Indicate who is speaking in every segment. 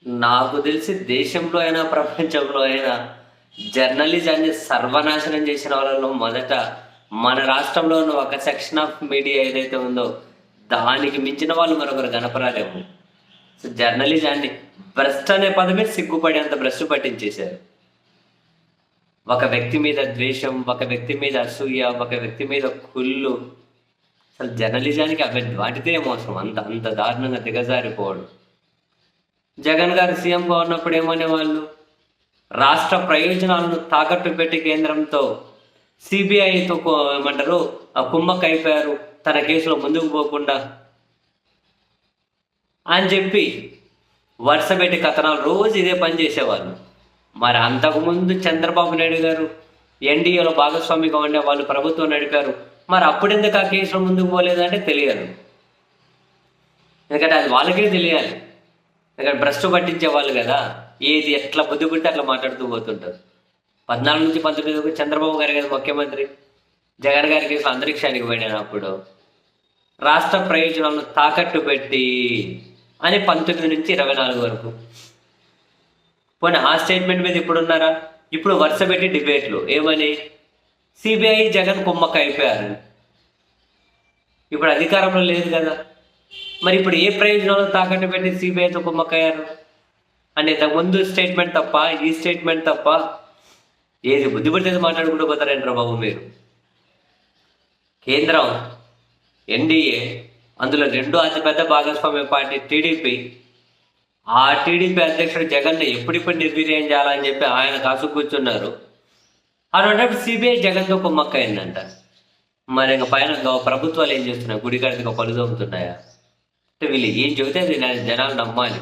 Speaker 1: నాకు తెలిసి దేశంలో అయినా ప్రపంచంలో అయినా జర్నలిజాన్ని సర్వనాశనం చేసిన వాళ్ళలో మొదట మన రాష్ట్రంలో ఉన్న ఒక సెక్షన్ ఆఫ్ మీడియా ఏదైతే ఉందో దానికి మించిన వాళ్ళు మరొకరు కనపరాలేము. సో జర్నలిజాన్ని భ్రష్ట్ అనే పదమే సిగ్గుపడేంత భ్రష్టు పట్టించేశారు. ఒక వ్యక్తి మీద ద్వేషం, ఒక వ్యక్తి మీద అసూయ, ఒక వ్యక్తి మీద కుళ్ళు. అసలు జర్నలిజానికి అవి వాటితే మోసం, అంత అంత దారుణంగా దిగజారిపోవడం. జగన్ గారు సీఎంగా ఉన్నప్పుడు ఏమనేవాళ్ళు, రాష్ట్ర ప్రయోజనాలను తాకట్టు పెట్టి కేంద్రంతో సిబిఐతో ఏమంటారు కుమ్మక్క అయిపోయారు తన కేసులో ముందుకు పోకుండా అని చెప్పి వరుస పెట్టి కథనాలు రోజు ఇదే పని చేసేవాళ్ళు. మరి అంతకుముందు చంద్రబాబు నాయుడు గారు ఎన్డీఏలో భాగస్వామిగా ఉండే వాళ్ళు ప్రభుత్వం నడిపారు. మరి అప్పుడెందుకు ఆ కేసులో ముందుకు పోలేదంటే తెలియదు. ఎందుకంటే అది వాళ్ళకే తెలియాలి. ఎందుకంటే భ్రష్టు పట్టించే వాళ్ళు కదా, ఏది ఎట్లా బుద్ధి పుడితే అట్లా మాట్లాడుతూ పోతుంటారు. 14 నుంచి 19 చంద్రబాబు గారు కదా ముఖ్యమంత్రి. జగన్ గారి కేసులు అంతరిక్షానికి పోయినాను అప్పుడు రాష్ట్ర ప్రయోజనాలను తాకట్టు పెట్టి అని 19 నుంచి 24 వరకు. పోనీ ఆ స్టేట్మెంట్ మీద ఇప్పుడున్నారా? ఇప్పుడు వరుస పెట్టి డిబేట్లు ఏమని, సిబిఐ జగన్ కుమ్మక్క అయిపోయారు. ఇప్పుడు అధికారంలో లేదు కదా, మరి ఇప్పుడు ఏ ప్రయోజనాలు తాకట్టు పెట్టి సిబిఐతో కుమ్మక్కయ్యారు అని ఇంతకుముందు స్టేట్మెంట్ తప్ప ఈ స్టేట్మెంట్ తప్ప ఏది బుద్ధి పడితే మాట్లాడుకుంటూ పోతారంటారా బాబు మీరు? కేంద్రం ఎన్డీఏ, అందులో రెండో అతిపెద్ద భాగస్వామ్య పార్టీ టీడీపీ. ఆ టీడీపీ అధ్యక్షుడు జగన్ని ఎప్పుడిప్పుడు నిర్వీర్యం చేయాలని చెప్పి ఆయన కాసు కూర్చున్నారు. అన్నప్పుడు సిబిఐ జగన్తో కుమ్మక్క అయిందంట. మరి ఇంకా పైన ప్రభుత్వాలు ఏం చేస్తున్నాయి? గుడికాడికి పలు దొంగతున్నాయా? అంటే వీళ్ళు ఏం చెబితే అది జనాలు నమ్మాలి,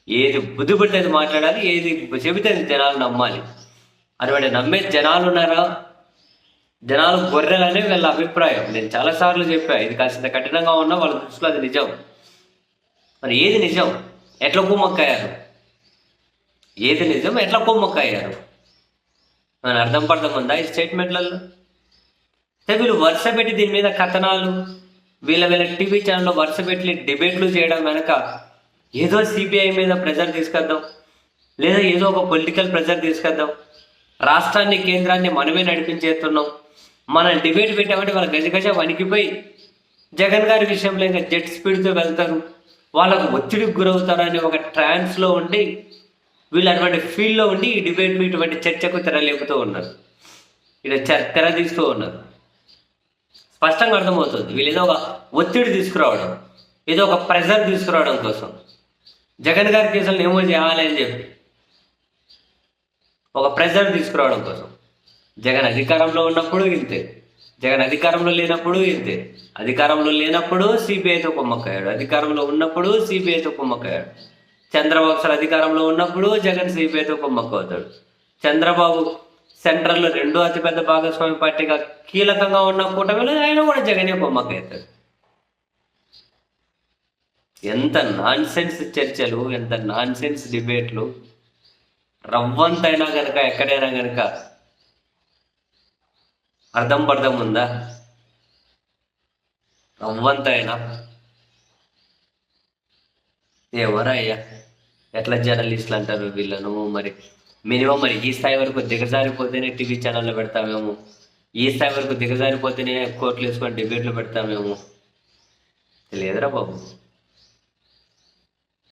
Speaker 1: ఏది బుద్ధి పడితే అది మాట్లాడాలి, ఏది చెబితే అది జనాలు నమ్మాలి. అటువంటి నమ్మే జనాలు ఉన్నారా? జనాలు గొర్రెలనే వీళ్ళ అభిప్రాయం. నేను చాలాసార్లు చెప్పా, ఇది కాస్త కఠినంగా ఉన్నా వాళ్ళ దృష్టిలో అది నిజం. మరి ఏది నిజం? ఎట్లా కుమ్మక్కయ్యారు? ఏది నిజం? ఎట్లా కుమ్మక్కయ్యారు? మన అర్థం పడతాం ఉందా ఈ స్టేట్మెంట్లలో? వీళ్ళు వరుస పెట్టి దీని మీద కథనాలు, వీళ్ళ టీవీ ఛానల్లో వరుస పెట్టి డిబేట్లు చేయడం వెనక ఏదో సిబిఐ మీద ప్రెజర్ తీసుకొద్దాం, లేదా ఏదో ఒక పొలిటికల్ ప్రెజర్ తీసుకొద్దాం, రాష్ట్రాన్ని కేంద్రాన్ని మనమే నడిపించేస్తున్నాం, మనం డిబేట్ పెట్టామంటే వాళ్ళ గజగజ వణికిపోయి జగన్ గారి విషయంలో ఇంకా జెట్ స్పీడ్తో వెళ్తారు, వాళ్ళకు ఒత్తిడికి గురవుతారు అని ఒక ట్రాన్స్లో ఉండి వీళ్ళు అటువంటి ఫీల్డ్లో ఉండి ఈ డిబేట్లు ఇటువంటి చర్చకు తెరలేపుతూ ఉన్నారు, ఇలా తెర తీస్తూ ఉన్నారు. స్పష్టంగా అర్థమవుతుంది వీళ్ళు ఏదో ఒక ఒత్తిడి తీసుకురావడం, ఏదో ఒక ప్రెజర్ తీసుకురావడం కోసం జగన్ గారి కేసులను ఏమో చేయాలి అని చెప్పి ఒక ప్రెజర్ తీసుకురావడం కోసం. జగన్ అధికారంలో ఉన్నప్పుడు ఇంతే, జగన్ అధికారంలో లేనప్పుడు ఇంతే. అధికారంలో లేనప్పుడు సిబిఐతో కుమ్మక్కయ్యాడు, అధికారంలో ఉన్నప్పుడు సిబిఐతో కుమ్మక్కయ్యాడు. చంద్రబాబు సార్ అధికారంలో ఉన్నప్పుడు జగన్ సిబిఐతో కుమ్మక్క అవుతాడు. చంద్రబాబు సెంట్రల్లో రెండో అతిపెద్ద భాగస్వామి పార్టీగా కీలకంగా ఉన్న కూటమిలో ఆయన కూడా జగనే కుమ్మక్క అవుతాడు. ఎంత నాన్ సెన్స్ చర్చలు, ఎంత నాన్ సెన్స్ డిబేట్లు. రవ్వంతైనా కనుక ఎక్కడైనా కనుక అర్థం ఉందా? రవ్వంతైనా ఎవరా అయ్యా, ఎట్లా జర్నలిస్టులు అంటారు వీళ్ళను? మరి మినిమం మరి ఈ స్థాయి వరకు దిగజారిపోతేనే టీవీ ఛానల్లో పెడతామేమో, ఈ స్థాయి వరకు దిగజారిపోతేనే కోర్టులు వేసుకొని డిబేట్లు పెడతామేమో. తెలియదురా బాబు.